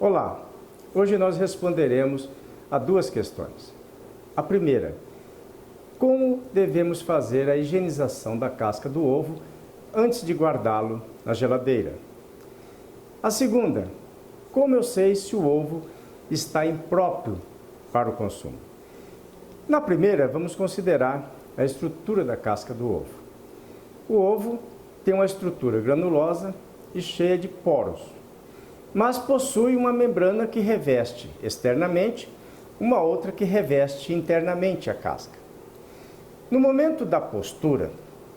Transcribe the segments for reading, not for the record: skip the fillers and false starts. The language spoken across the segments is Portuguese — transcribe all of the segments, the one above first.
Olá, hoje nós responderemos a duas questões. A primeira, como devemos fazer a higienização da casca do ovo antes de guardá-lo na geladeira? A segunda, como eu sei se o ovo está impróprio para o consumo? Na primeira, vamos considerar a estrutura da casca do ovo. O ovo tem uma estrutura granulosa e cheia de poros, mas possui uma membrana que reveste externamente, uma outra que reveste internamente a casca. No momento da postura,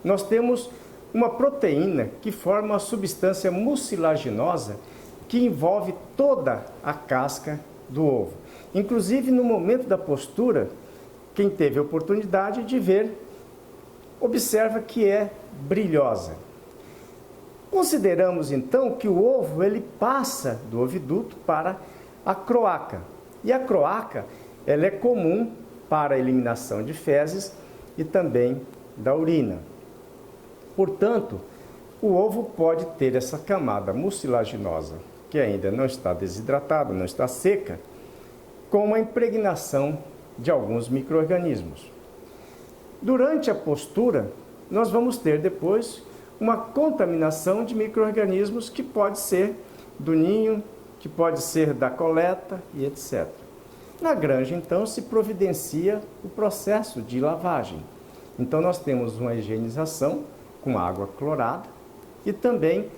nós temos uma proteína que forma uma substância mucilaginosa que envolve toda a casca do ovo. Inclusive, no momento da postura, quem teve a oportunidade de ver, observa que é brilhosa. Consideramos então que o ovo ele passa do oviduto para a cloaca. E a cloaca ela é comum para a eliminação de fezes e também da urina. Portanto, o ovo pode ter essa camada mucilaginosa, que ainda não está desidratada, não está seca, com a impregnação de alguns micro-organismos. Durante a postura, nós vamos ter depois uma contaminação de micro-organismos que pode ser do ninho, que pode ser da coleta e etc. Na granja, então, se providencia o processo de lavagem. Então, nós temos uma higienização com água clorada e também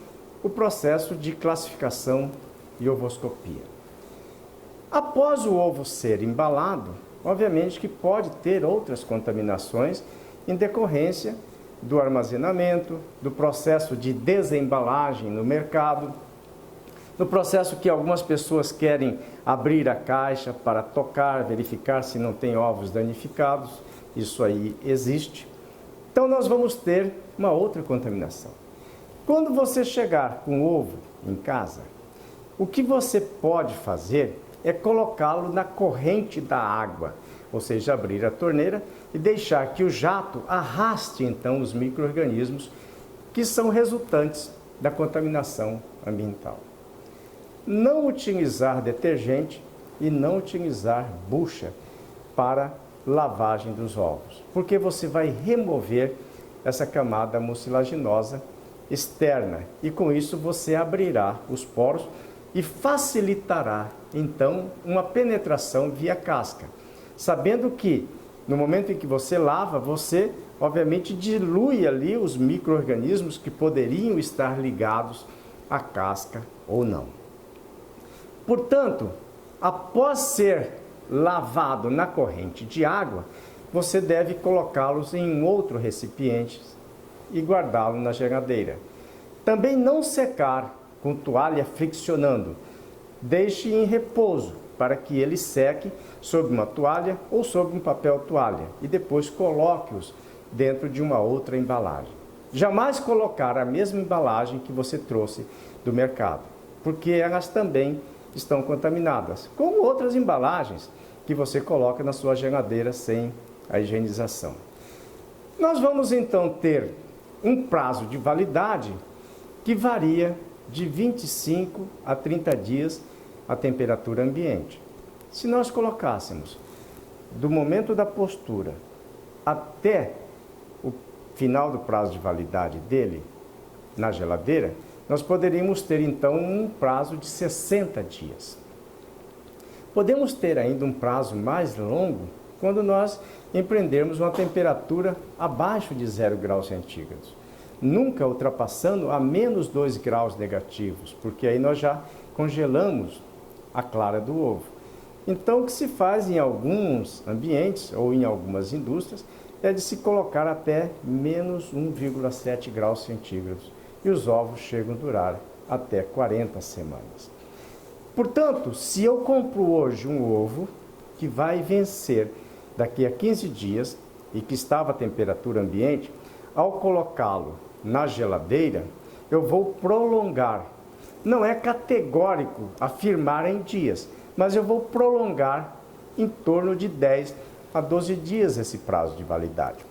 o processo de classificação e ovoscopia. Após o ovo ser embalado, obviamente que pode ter outras contaminações em decorrência do armazenamento, do processo de desembalagem no mercado, no processo que algumas pessoas querem abrir a caixa para tocar, verificar se não tem ovos danificados, isso aí existe. Então nós vamos ter uma outra contaminação. Quando você chegar com o ovo em casa, o que você pode fazer é colocá-lo na corrente da água, ou seja, abrir a torneira e deixar que o jato arraste então os micro-organismos que são resultantes da contaminação ambiental. Não utilizar detergente e não utilizar bucha para lavagem dos ovos, porque você vai remover essa camada mucilaginosa externa e com isso você abrirá os poros e facilitará então uma penetração via casca, sabendo que no momento em que você lava, você obviamente dilui ali os micro-organismos que poderiam estar ligados à casca ou não. Portanto, após ser lavado na corrente de água, você deve colocá-los em um outro recipiente e guardá-lo na geladeira. Também não secar com toalha friccionando. Deixe em repouso para que ele seque sobre uma toalha ou sobre um papel toalha e depois coloque-os dentro de uma outra embalagem. Jamais colocar a mesma embalagem que você trouxe do mercado, porque elas também estão contaminadas, como outras embalagens que você coloca na sua geladeira sem a higienização. Nós vamos então ter um prazo de validade que varia de 25 a 30 dias a temperatura ambiente. Se nós colocássemos do momento da postura até o final do prazo de validade dele na geladeira, nós poderíamos ter então um prazo de 60 dias. Podemos ter ainda um prazo mais longo quando nós empreendermos uma temperatura abaixo de 0 graus centígrados, nunca ultrapassando a menos 2 graus negativos, porque aí nós já congelamos a clara do ovo. Então, o que se faz em alguns ambientes ou em algumas indústrias é de se colocar até menos 1,7 graus centígrados e os ovos chegam a durar até 40 semanas. Portanto, se eu compro hoje um ovo que vai vencer daqui a 15 dias e que estava a temperatura ambiente, ao colocá-lo na geladeira, eu vou prolongar. Não é categórico afirmar em dias, mas eu vou prolongar em torno de 10 a 12 dias esse prazo de validade.